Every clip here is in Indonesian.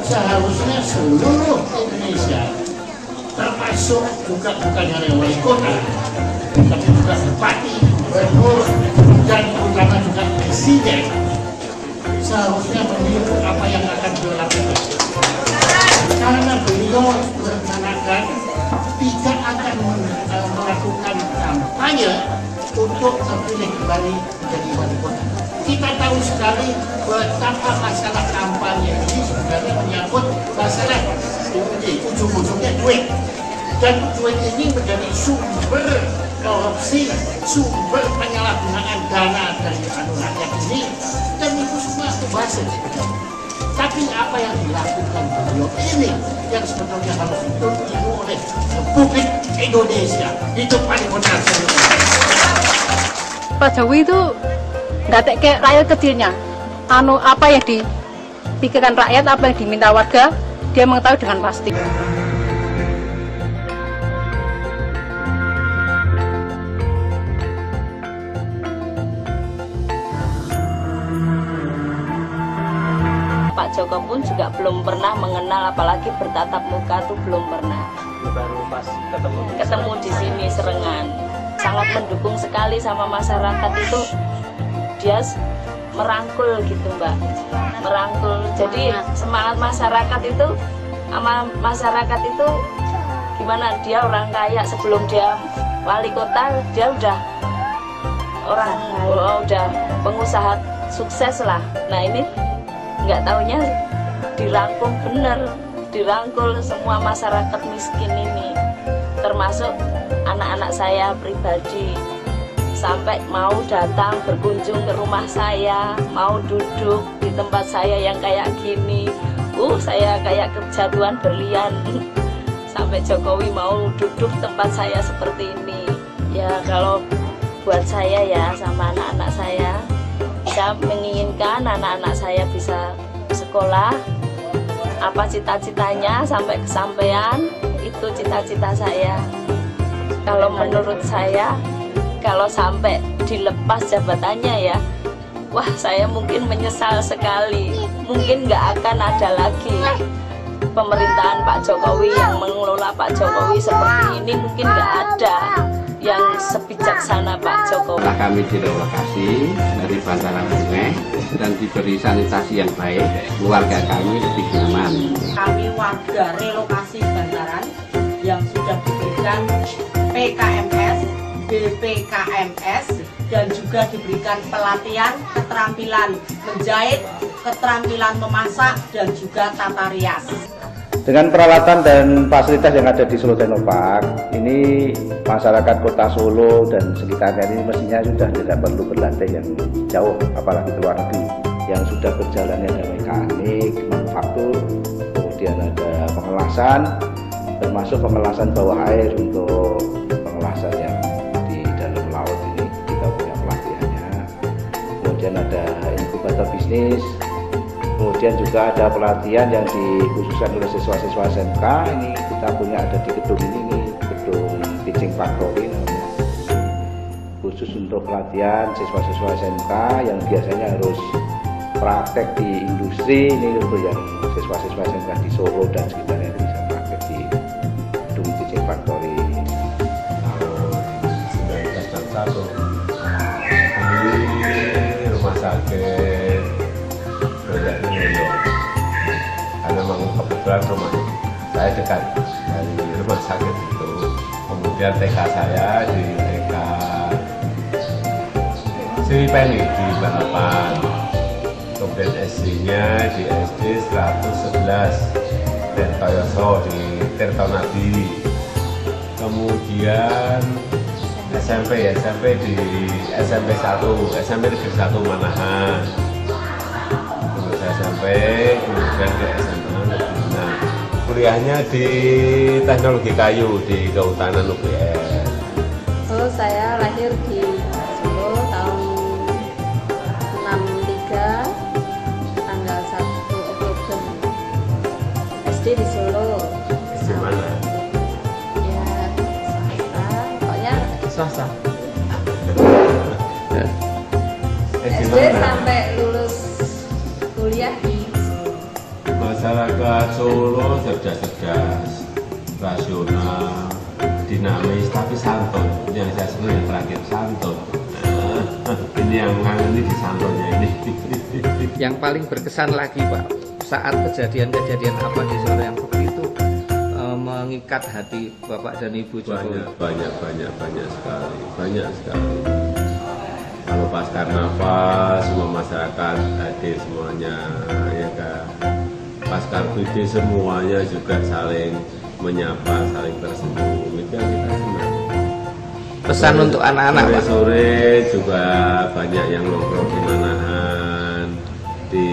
Seharusnya seluruh Indonesia, termasuk juga bukan hanya wali kota, tapi juga bupati, gubernur, dan terutama juga presiden, seharusnya meniru apa yang akan beliau lakukan. Karena beliau berencanakan tidak akan melakukan kampanye untuk terpilih kembali menjadi wali kota. Kita tahu sekali betapa masalah kampanye ini sebenarnya menyangkut masalah ujung-ujungnya duit. Dan duit ini menjadi sumber korupsi, sumber penyalahgunaan dana dari rakyat ini, dan itu semua bahasa. Tapi apa yang dilakukan beliau ini yang sebetulnya harus ditiru oleh publik Indonesia, itu paling benar. Pak Jokowi itu nggak kayak rakyat kecilnya. Apa yang dipikirkan rakyat, apa yang diminta warga, dia mengetahui dengan pasti. Pak Joko pun juga belum pernah mengenal, apalagi bertatap muka tuh belum pernah. Baru pas ketemu di sini Serengan, sangat mendukung sekali sama masyarakat itu. Dia merangkul gitu Mbak, merangkul. Jadi semangat masyarakat itu, sama masyarakat itu gimana, dia orang kaya, sebelum dia wali kota dia udah udah pengusaha sukses lah. Nah ini nggak taunya dirangkul, bener dirangkul semua masyarakat miskin ini, termasuk anak-anak saya pribadi, sampai mau datang berkunjung ke rumah saya, mau duduk di tempat saya yang kayak gini. Saya kayak kejatuhan berlian. Sampai Jokowi mau duduk tempat saya seperti ini. Ya kalau buat saya ya, sama anak-anak saya menginginkan anak-anak saya bisa sekolah, apa cita-citanya sampai kesampaian, itu cita-cita saya. Kalau menurut saya, kalau sampai dilepas jabatannya ya, wah saya mungkin menyesal sekali. Mungkin nggak akan ada lagi pemerintahan Pak Jokowi, yang mengelola Pak Jokowi seperti ini, mungkin nggak ada yang sebijaksana Pak Jokowi. Setelah kami direlokasi dari bantaran sungai dan diberi sanitasi yang baik, keluarga kami lebih nyaman. Kami warga relokasi bantaran yang sudah diberikan PKMS, BPKMS, dan juga diberikan pelatihan keterampilan menjahit, keterampilan memasak, dan juga tata rias. Dengan peralatan dan fasilitas yang ada di Solo Teknopark, ini masyarakat kota Solo dan sekitarnya ini mestinya sudah tidak perlu berlatih yang jauh, apalagi ke luar negeri. Yang sudah berjalannya ada mekanik, manufaktur, kemudian ada pengelasan, termasuk pengelasan bawah air untuk pengelasan yang di dalam laut ini kita punya pelatihannya. Kemudian ada inkubator bisnis. Kemudian juga ada pelatihan yang dikhususkan oleh siswa-siswa SMK. Ini kita punya ada di gedung ini, gedung Teaching Factory namanya. Khusus untuk pelatihan siswa-siswa SMK yang biasanya harus praktek di industri, ini untuk yang siswa-siswa SMK di Solo dan sekitarnya itu bisa praktek di gedung Teaching Factory. Tahun 1961 di rumah sakit karena memang kebetulan rumah saya dekat dari rumah sakit itu. Kemudian TK saya di TK Siripeni di Balapan, kemudian SD-nya di SD 111 Tirtoyoso di Tirtonadi, kemudian SMP di SMP 1, SMP Negeri 1 Manahan. Sampai kemudian ke SMA Negeri 6. Kuliahnya di teknologi kayu di Kehutanan UGM. Saya lahir di Solo tahun 63, tanggal 1 Oktober. SD di Solo. Di mana? Ya, swasta. Pokoknya swasta. SD sampai lulus kuliah di masyarakat Solo cerdas-cerdas, rasional, dinamis, tapi santun. Yang saya sebut yang terakhir santun. Ini yang ngangeni di santunnya ini. Yang paling berkesan lagi Pak, saat kejadian-kejadian apa di Solo yang begitu mengikat hati Bapak dan Ibu Jokowi? Banyak sekali. Kalau pas karnaval semua masyarakat hadir semuanya, ya kan. Pas Car Free Day semuanya juga saling menyapa, saling tersenyum. Itu yang kita senang. Pesan untuk anak-anak Pak? Sore juga banyak yang nongkrong di Manahan, di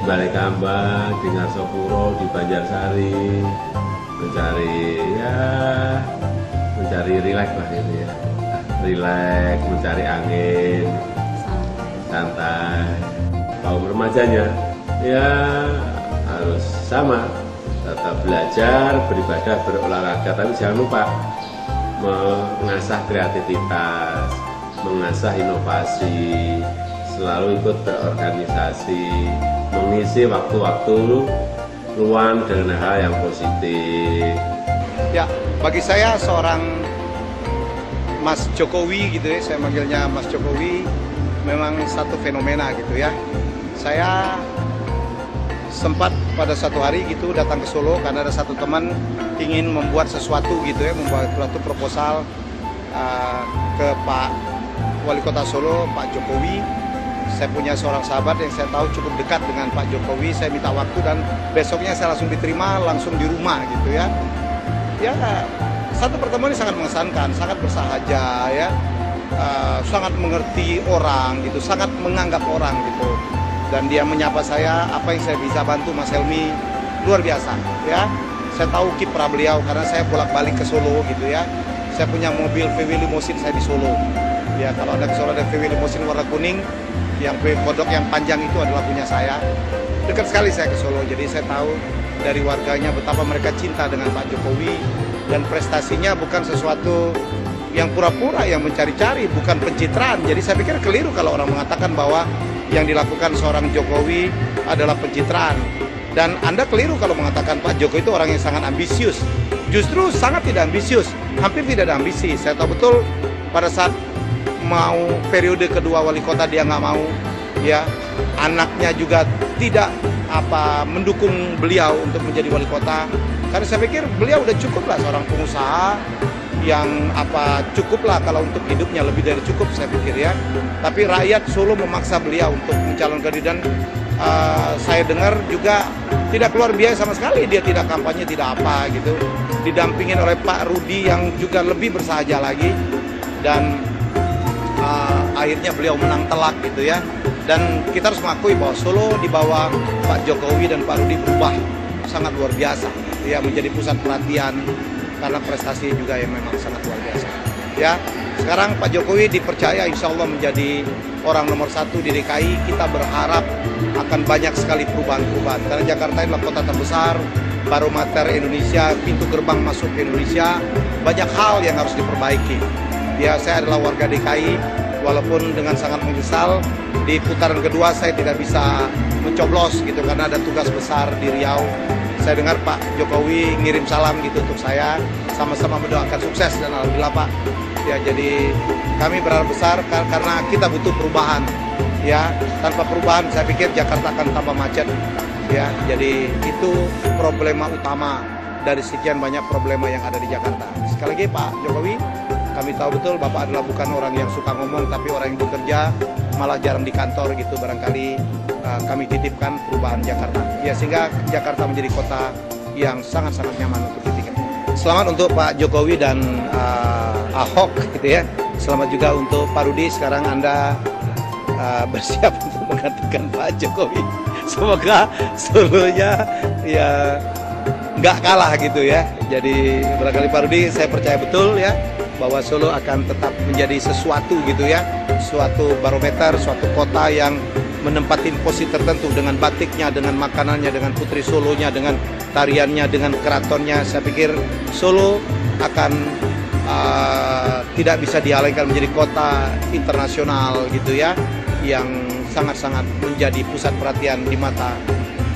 Balai Kambang, di Ngarsopuro, di Banjarsari, mencari rileks lah ini ya. Rileks, mencari angin, santai. Kaum remajanya ya harus sama, tetap belajar, beribadah, berolahraga, tapi jangan lupa mengasah kreativitas, mengasah inovasi, selalu ikut berorganisasi, mengisi waktu-waktu luang dengan hal yang positif. Ya, bagi saya seorang Mas Jokowi gitu ya, saya manggilnya Mas Jokowi, memang satu fenomena gitu ya. Saya sempat pada satu hari gitu datang ke Solo karena ada satu teman ingin membuat sesuatu gitu ya, membuat suatu proposal ke Pak Wali Kota Solo, Pak Jokowi. Saya punya seorang sahabat yang saya tahu cukup dekat dengan Pak Jokowi. Saya minta waktu dan besoknya saya langsung diterima langsung di rumah gitu ya. Ya, satu pertemuan ini sangat mengesankan, sangat bersahaja ya, sangat mengerti orang gitu, sangat menganggap orang gitu. Dan dia menyapa saya, apa yang saya bisa bantu Mas Helmi, luar biasa ya. Saya tahu kiprah beliau karena saya bolak-balik ke Solo gitu ya. Saya punya mobil VW Limousine saya di Solo. Ya, kalau ada ke Solo ada VW Limousine warna kuning, yang kodok yang panjang itu adalah punya saya. Dekat sekali saya ke Solo, jadi saya tahu dari warganya betapa mereka cinta dengan Pak Jokowi. Dan prestasinya bukan sesuatu yang pura-pura, yang mencari-cari, bukan pencitraan. Jadi saya pikir keliru kalau orang mengatakan bahwa yang dilakukan seorang Jokowi adalah pencitraan. Dan Anda keliru kalau mengatakan Pak Jokowi itu orang yang sangat ambisius. Justru sangat tidak ambisius, hampir tidak ada ambisi. Saya tahu betul pada saat mau periode kedua wali kota dia nggak mau, ya, anaknya juga tidak mendukung beliau untuk menjadi wali kota. Karena saya pikir beliau udah cukup lah seorang pengusaha yang cukup lah kalau untuk hidupnya, lebih dari cukup saya pikir ya. Tapi rakyat Solo memaksa beliau untuk mencalonkan diri dan saya dengar juga tidak keluar biaya sama sekali, dia tidak kampanye, tidak apa gitu. Didampingin oleh Pak Rudi yang juga lebih bersahaja lagi dan akhirnya beliau menang telak gitu ya. Dan kita harus mengakui bahwa Solo di bawah Pak Jokowi dan Pak Rudi berubah sangat luar biasa ya, menjadi pusat perhatian karena prestasi juga yang memang sangat luar biasa ya. Sekarang Pak Jokowi dipercaya insya Allah menjadi orang nomor 1 di DKI. Kita berharap akan banyak sekali perubahan-perubahan karena Jakarta adalah kota terbesar, barometer Indonesia, pintu gerbang masuk ke Indonesia. Banyak hal yang harus diperbaiki ya. Saya adalah warga DKI, walaupun dengan sangat menyesal di putaran kedua saya tidak bisa mencoblos gitu karena ada tugas besar di Riau. Saya dengar Pak Jokowi ngirim salam gitu untuk saya, sama-sama mendoakan sukses dan alhamdulillah Pak. Ya, jadi kami berharap besar karena kita butuh perubahan. Ya, tanpa perubahan saya pikir Jakarta akan tambah macet. Ya, jadi itu problema utama dari sekian banyak problema yang ada di Jakarta. Sekali lagi Pak Jokowi, kami tahu betul Bapak adalah bukan orang yang suka ngomong, tapi orang yang bekerja, malah jarang di kantor gitu. Barangkali kami titipkan perubahan Jakarta. Ya, sehingga Jakarta menjadi kota yang sangat-sangat nyaman untuk ditinggal. Selamat untuk Pak Jokowi dan Ahok gitu ya. Selamat juga untuk Pak Rudi. Sekarang Anda bersiap untuk menggantikan Pak Jokowi. Semoga Solonya ya nggak kalah gitu ya. Jadi barangkali Pak Rudi, saya percaya betul ya bahwa Solo akan tetap menjadi sesuatu gitu ya, suatu barometer, suatu kota yang menempatin posisi tertentu dengan batiknya, dengan makanannya, dengan putri Solonya, dengan tariannya, dengan keratonnya. Saya pikir Solo akan tidak bisa dialihkan menjadi kota internasional gitu ya, yang sangat-sangat menjadi pusat perhatian di mata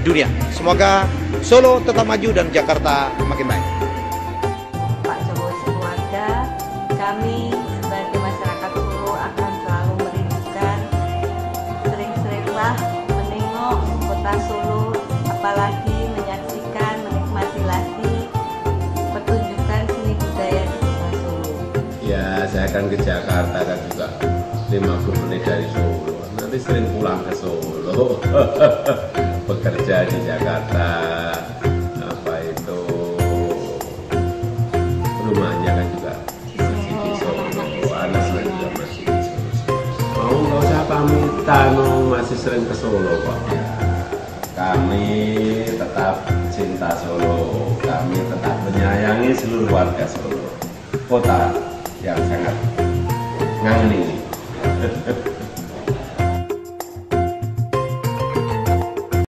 dunia. Semoga Solo tetap maju dan Jakarta makin baik. Pak Jokowi sekeluarga, kami sebagai masyarakat Solo akan selalu merindukan, sering-seringlah menengok kota Solo, apalagi menyaksikan, menikmati lagi pertunjukan seni budaya di kota Solo. Ya, saya akan ke Jakarta kan juga 50 menit dari Solo. Nanti sering pulang ke Solo, bekerja di Jakarta, apa itu rumahnya kan juga masih di Solo, anak saya juga masih di Solo. Mau nggak usah pamitan, masih sering ke Solo kok. Kami tetap cinta Solo, kami tetap menyayangi seluruh warga Solo, kota yang sangat ngangeni.